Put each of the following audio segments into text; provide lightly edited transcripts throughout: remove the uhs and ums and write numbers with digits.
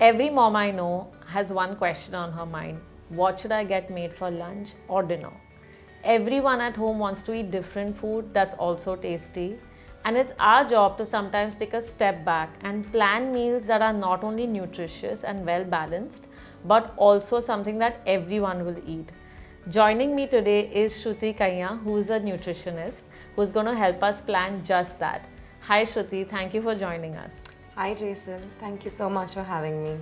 Every mom I know has one question on her mind: what should I get made for lunch or dinner? Everyone at home wants to eat different food that's also tasty. And it's our job to sometimes take a step back and plan meals that are not only nutritious and well balanced, but also something that everyone will eat. Joining me today is Shruti Kainya, who is a nutritionist, who's going to help us plan just that. Hi Shruti, thank you for joining us. Hi Jesal, thank you so much for having me.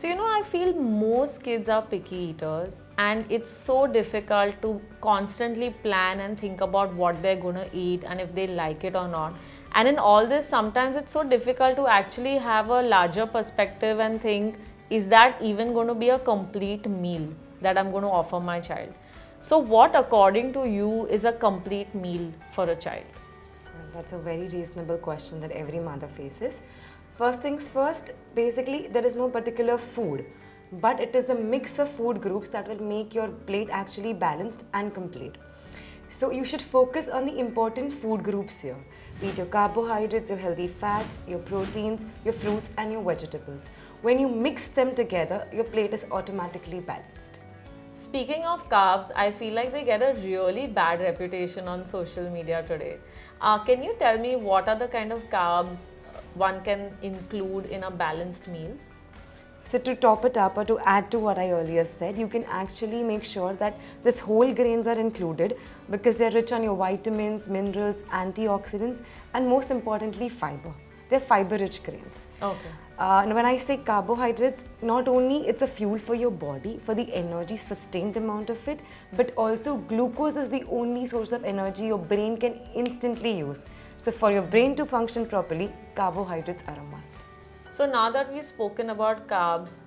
So, I feel most kids are picky eaters, and it's so difficult to constantly plan and think about what they're going to eat and if they like it or not. And in all this, sometimes it's so difficult to actually have a larger perspective and think, is that even going to be a complete meal that I'm going to offer my child? So, what according to you is a complete meal for a child? That's a very reasonable question that every mother faces. First things first, basically there is no particular food, but it is a mix of food groups that will make your plate actually balanced and complete. So you should focus on the important food groups here. Be it your carbohydrates, your healthy fats, your proteins, your fruits and your vegetables. When you mix them together, your plate is automatically balanced. Speaking of carbs, I feel like they get a really bad reputation on social media today. Can you tell me what are the kind of carbs one can include in a balanced meal? So to top it up or to add to what I earlier said, you can actually make sure that this whole grains are included because they're rich on your vitamins, minerals, antioxidants and most importantly fiber. They're fiber-rich grains. Okay. And when I say carbohydrates, not only it's a fuel for your body, for the energy, sustained amount of it, but also glucose is the only source of energy your brain can instantly use. So for your brain to function properly, carbohydrates are a must. So now that we've spoken about carbs,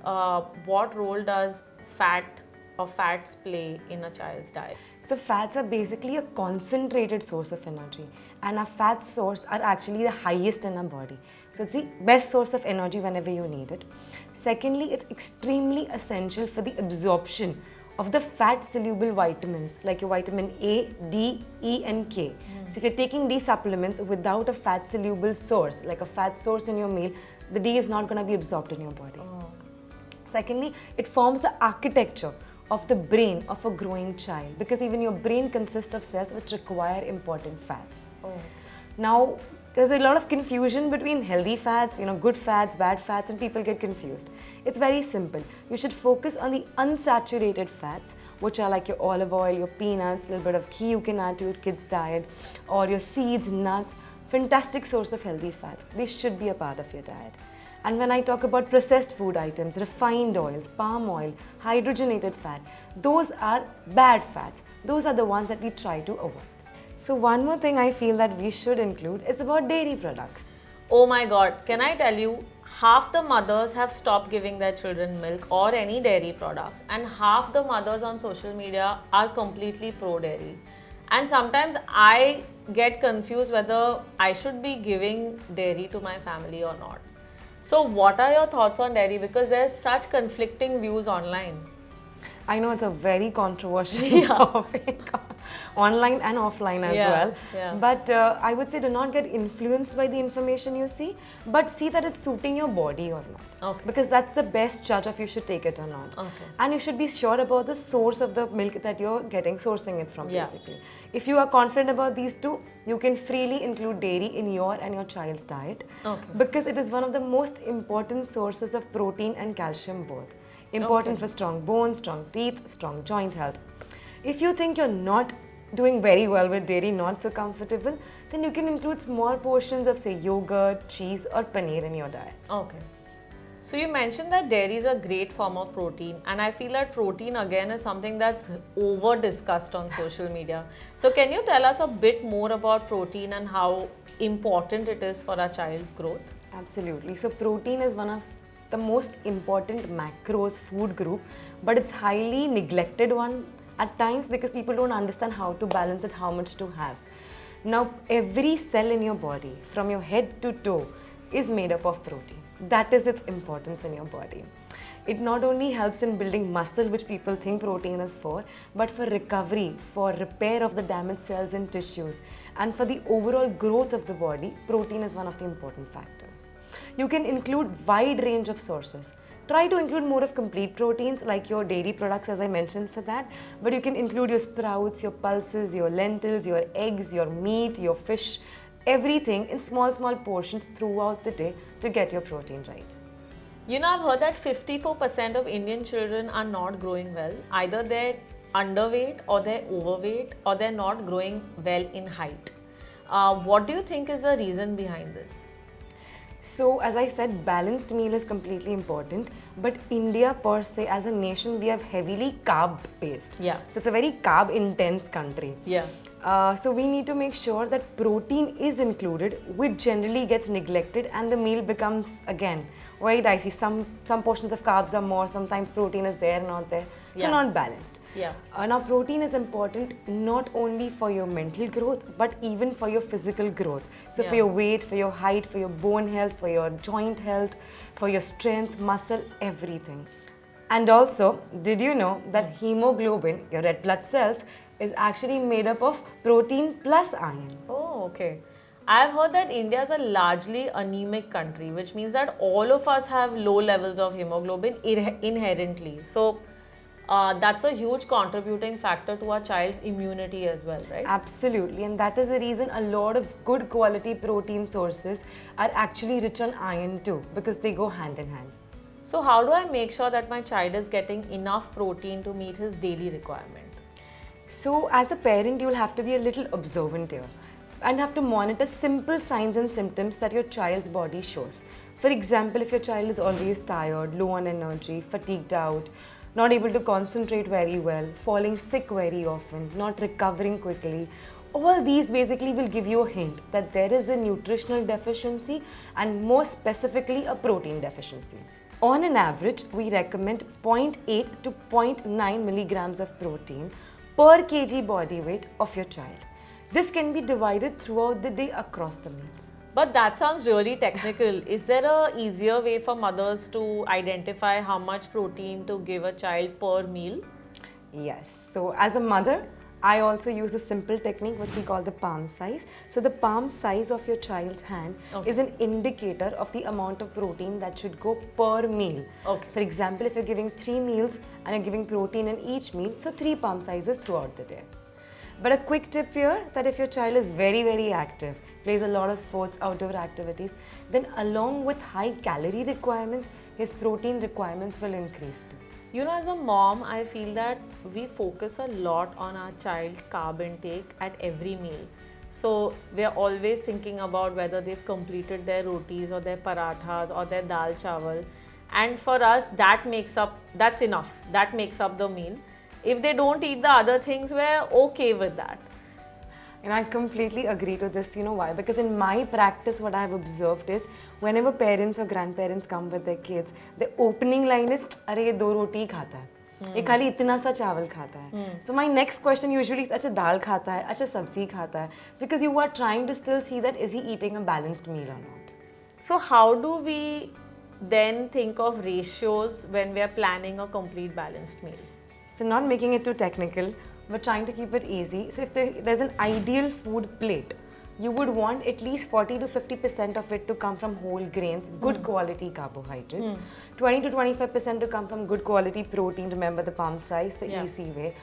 what role does fats play in a child's diet? So fats are basically a concentrated source of energy, and our fat source are actually the highest in our body. So it's the best source of energy whenever you need it. Secondly, it's extremely essential for the absorption of the fat-soluble vitamins like your vitamin A, D, E and K. So if you're taking these supplements without a fat-soluble source, like a fat source in your meal, the D is not going to be absorbed in your body. Secondly, it forms the architecture of the brain of a growing child because even your brain consists of cells which require important fats. Now, there's a lot of confusion between healthy fats, good fats, bad fats, and people get confused. It's very simple. You should focus on the unsaturated fats, which are like your olive oil, your peanuts, a little bit of ghee you can add to your kid's diet, or your seeds, nuts. Fantastic source of healthy fats. They should be a part of your diet. And when I talk about processed food items, refined oils, palm oil, hydrogenated fat, those are bad fats. Those are the ones that we try to avoid. So one more thing I feel that we should include is about dairy products. Oh my God, can I tell you, half the mothers have stopped giving their children milk or any dairy products, and half the mothers on social media are completely pro-dairy. And sometimes I get confused whether I should be giving dairy to my family or not. So what are your thoughts on dairy? Because there's such conflicting views online. I know it's a very controversial topic, online and offline as well. Yeah. But I would say do not get influenced by the information you see, but see that it's suiting your body or not. Okay. Because that's the best judge of you should take it or not. Okay. And you should be sure about the source of the milk that you're sourcing it from basically. Yeah. If you are confident about these two, you can freely include dairy in your and your child's diet. Okay. Because it is one of the most important sources of protein and calcium both. Important for strong bones, strong teeth, strong joint health. If you think you're not doing very well with dairy, not so comfortable, then you can include small portions of say yogurt, cheese or paneer in your diet. Okay. So you mentioned that dairy is a great form of protein, and I feel that protein again is something that's over discussed on social media. So can you tell us a bit more about protein and how important it is for our child's growth? Absolutely. So protein is one of the most important macros food group, but it's highly neglected one at times because people don't understand how to balance it, how much to have. Now, every cell in your body, from your head to toe, is made up of protein. That is its importance in your body. It not only helps in building muscle, which people think protein is for, but for recovery, for repair of the damaged cells and tissues, and for the overall growth of the body, protein is one of the important factors. You can include wide range of sources. Try to include more of complete proteins like your dairy products, as I mentioned for that. But you can include your sprouts, your pulses, your lentils, your eggs, your meat, your fish, everything in small portions throughout the day to get your protein right. You know, I've heard that 54% of Indian children are not growing well. Either they're underweight or they're overweight or they're not growing well in height. What do you think is the reason behind this? So, as I said, balanced meal is completely important, but India per se as a nation, we have heavily carb based. Yeah. So it's a very carb intense country. Yeah. So we need to make sure that protein is included, which generally gets neglected, and the meal becomes again very dicey. Some portions of carbs are more, sometimes protein is there, not there. So Yeah. not balanced. Yeah. Now protein is important not only for your mental growth, but even for your physical growth. So for Yeah. your weight, for your height, for your bone health, for your joint health, for your strength, muscle, everything. And also, did you know that hemoglobin, your red blood cells, is actually made up of protein plus iron? Oh, okay. I've heard that India is a largely anemic country, which means that all of us have low levels of hemoglobin inherently. So that's a huge contributing factor to our child's immunity as well, right? Absolutely, and that is the reason a lot of good quality protein sources are actually rich on iron too, because they go hand in hand. So how do I make sure that my child is getting enough protein to meet his daily requirement? So as a parent, you'll have to be a little observant here and have to monitor simple signs and symptoms that your child's body shows. For example, if your child is always tired, low on energy, fatigued out, not able to concentrate very well, falling sick very often, not recovering quickly, all these basically will give you a hint that there is a nutritional deficiency and more specifically a protein deficiency. On an average, we recommend 0.8 to 0.9 milligrams of protein per kg body weight of your child. This can be divided throughout the day across the meals. But that sounds really technical. Is there a easier way for mothers to identify how much protein to give a child per meal? Yes, so as a mother, I also use a simple technique what we call the palm size. So the palm size of your child's hand is an indicator of the amount of protein that should go per meal. Okay. For example, if you're giving 3 meals and you're giving protein in each meal, so 3 palm sizes throughout the day. But a quick tip here, that if your child is very active, plays a lot of sports, outdoor activities, then along with high calorie requirements, his protein requirements will increase too. You know, as a mom, I feel that we focus a lot on our child's carb intake at every meal. So we're always thinking about whether they've completed their rotis or their parathas or their dal chawal. And for us, that's enough. That makes up the meal. If they don't eat the other things, we're okay with that. And I completely agree to this. You know why? Because in my practice, what I've observed is whenever parents or grandparents come with their kids, the opening line is, "अरे ये 2 रोटी ही खाता है, ये खाली इतना सा चावल खाता है." So my next question usually is, "अच्छा दाल खाता है, अच्छा सब्जी खाता है," because you are trying to still see that is he eating a balanced meal or not. So how do we then think of ratios when we are planning a complete balanced meal? So not making it too technical, but trying to keep it easy. So if there's an ideal food plate, you would want at least 40 to 50% of it to come from whole grains, good quality carbohydrates, 20 to 25% to come from good quality protein, remember the palm size, the easy way,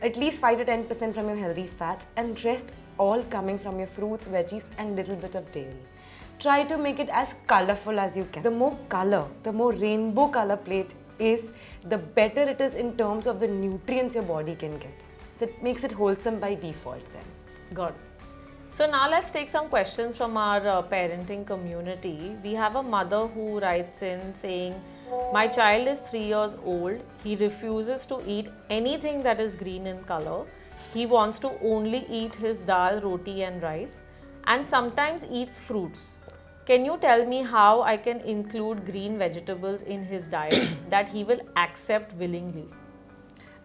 at least 5 to 10% from your healthy fats, and rest all coming from your fruits, veggies, and little bit of dairy. Try to make it as colorful as you can. The more color, the more rainbow color plate is, the better it is in terms of the nutrients your body can get. So it makes it wholesome by default then. Got it. So now let's take some questions from our parenting community. We have a mother who writes in saying, "My child is 3 years old. He refuses to eat anything that is green in color. He wants to only eat his dal, roti and rice, and sometimes eats fruits. Can you tell me how I can include green vegetables in his diet that he will accept willingly?"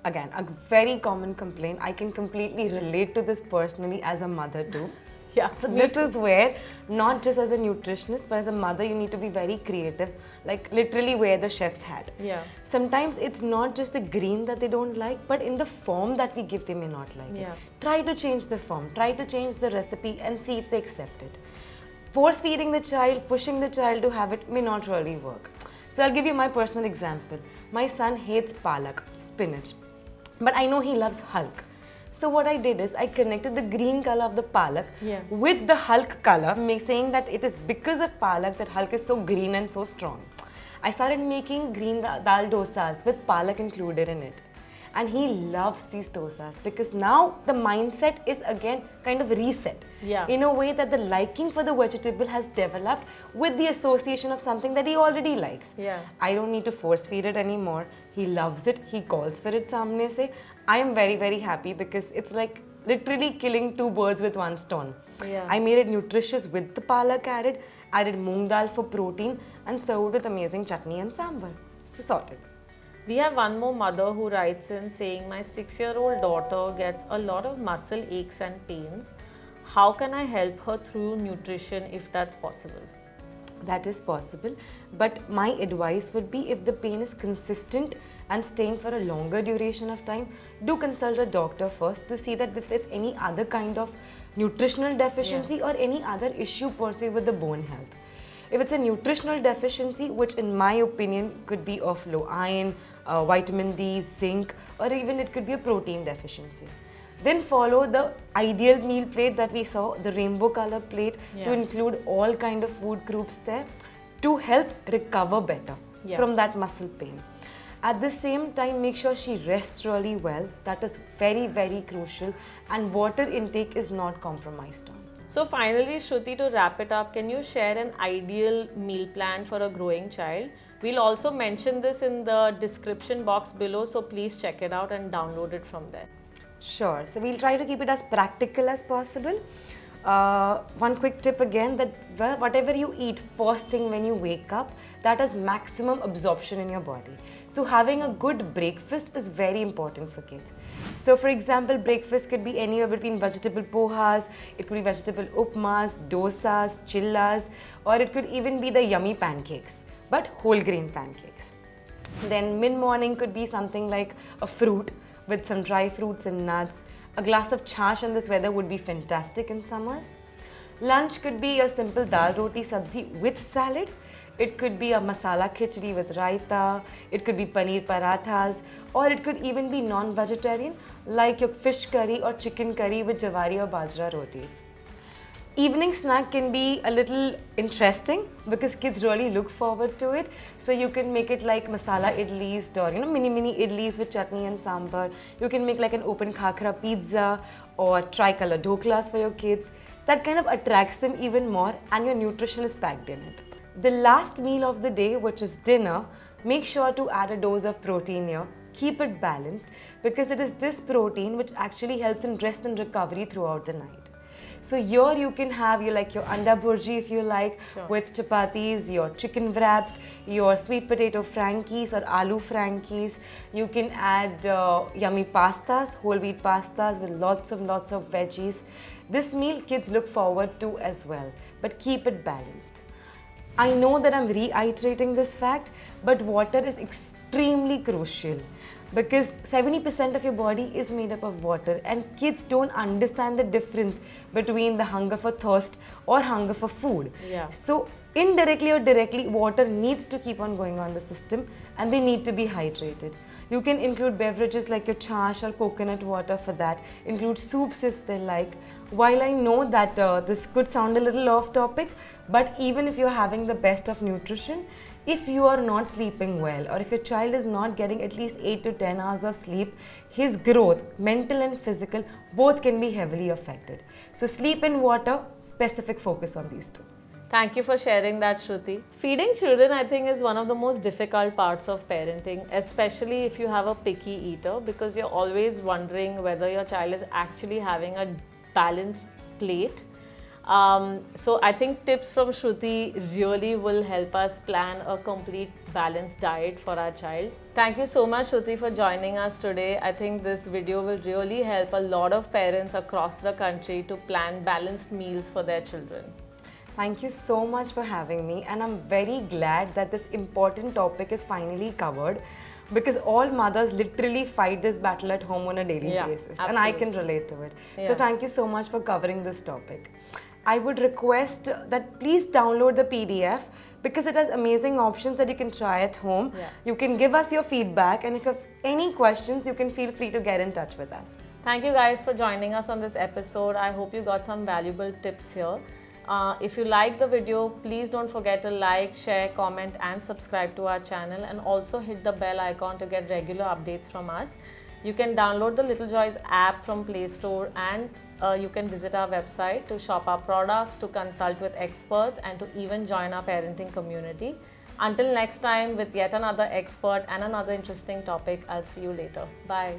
Again, a very common complaint. I can completely relate to this personally as a mother too. Yeah. So this is where, not just as a nutritionist, but as a mother, you need to be very creative, like literally wear the chef's hat. Yeah. Sometimes it's not just the green that they don't like, but in the form that we give, they may not like Yeah. it. Try to change the form, try to change the recipe and see if they accept it. Force feeding the child, pushing the child to have it may not really work. So I'll give you my personal example. My son hates palak, spinach, but I know he loves Hulk. So what I did is I connected the green color of the palak with the Hulk color, saying that it is because of palak that Hulk is so green and so strong. I started making green dal dosas with palak included in it. And he loves these dosas because now the mindset is again kind of reset. In a way that the liking for the vegetable has developed with the association of something that he already likes. I don't need to force feed it anymore. He loves it. He calls for it samne se. I am very, very happy because it's like literally killing two birds with one stone. I made it nutritious with the palak added moong dal for protein and served with amazing chutney and sambar. So sorted. We have one more mother who writes in saying, my 6-year-old daughter gets a lot of muscle aches and pains. How can I help her through nutrition if that's possible? That is possible, but my advice would be if the pain is consistent and staying for a longer duration of time, do consult a doctor first to see that if there's any other kind of nutritional deficiency or any other issue per se with the bone health. If it's a nutritional deficiency, which in my opinion could be of low iron, vitamin D, zinc, or even it could be a protein deficiency. Then follow the ideal meal plate that we saw, the rainbow color plate, to include all kind of food groups there to help recover better from that muscle pain. At the same time, make sure she rests really well. That is very, very crucial, and water intake is not compromised on. So finally, Shruti, to wrap it up, can you share an ideal meal plan for a growing child? We'll also mention this in the description box below, so please check it out and download it from there. Sure. So we'll try to keep it as practical as possible. One quick tip again, that whatever you eat first thing when you wake up, that has maximum absorption in your body. So having a good breakfast is very important for kids. So for example, breakfast could be anywhere between vegetable pohas, it could be vegetable upmas, dosas, chillas, or it could even be the yummy pancakes, but whole grain pancakes. Then mid-morning could be something like a fruit with some dry fruits and nuts. A glass of chash in this weather would be fantastic in summers. Lunch could be a simple dal roti sabzi with salad. It could be a masala khichdi with raita. It could be paneer parathas, or it could even be non-vegetarian like your fish curry or chicken curry with jawari or bajra rotis. Evening snack can be a little interesting because kids really look forward to it. So you can make it like masala idlis or mini idlis with chutney and sambar. You can make like an open khakra pizza or tricolor dhoklas for your kids. That kind of attracts them even more, and your nutrition is packed in it. The last meal of the day, which is dinner, make sure to add a dose of protein here. Keep it balanced because it is this protein which actually helps in rest and recovery throughout the night. So here you can have your anda burji if you like, with chapatis, your chicken wraps, your sweet potato frankies or aloo frankies. You can add yummy pastas, whole wheat pastas with lots of veggies. This meal kids look forward to as well, but keep it balanced. I know that I'm reiterating this fact, but water is extremely crucial because 70% of your body is made up of water, and kids don't understand the difference between the hunger for thirst or hunger for food. So indirectly or directly, water needs to keep on going on the system and they need to be hydrated. You can include beverages like your chash or coconut water for that. Include soups if they like. While I know that this could sound a little off topic, but even if you're having the best of nutrition, if you are not sleeping well or if your child is not getting at least 8 to 10 hours of sleep, his growth, mental and physical, both can be heavily affected. So sleep and water, specific focus on these two. Thank you for sharing that, Shruti. Feeding children, I think, is one of the most difficult parts of parenting, especially if you have a picky eater, because you're always wondering whether your child is actually having a balanced plate. So I think tips from Shruti really will help us plan a complete balanced diet for our child. Thank you so much, Shruti, for joining us today. I think this video will really help a lot of parents across the country to plan balanced meals for their children. Thank you so much for having me, and I'm very glad that this important topic is finally covered, because all mothers literally fight this battle at home on a daily basis, and I can relate to it. So thank you so much for covering this topic. I would request that please download the PDF because it has amazing options that you can try at home. Yeah. You can give us your feedback, and if you have any questions, you can feel free to get in touch with us. Thank you guys for joining us on this episode. I hope you got some valuable tips here. If you like the video, please don't forget to like, share, comment and subscribe to our channel, and also hit the bell icon to get regular updates from us. You can download the Little Joys app from Play Store, and you can visit our website to shop our products, to consult with experts and to even join our parenting community. Until next time with yet another expert and another interesting topic, I'll see you later. Bye.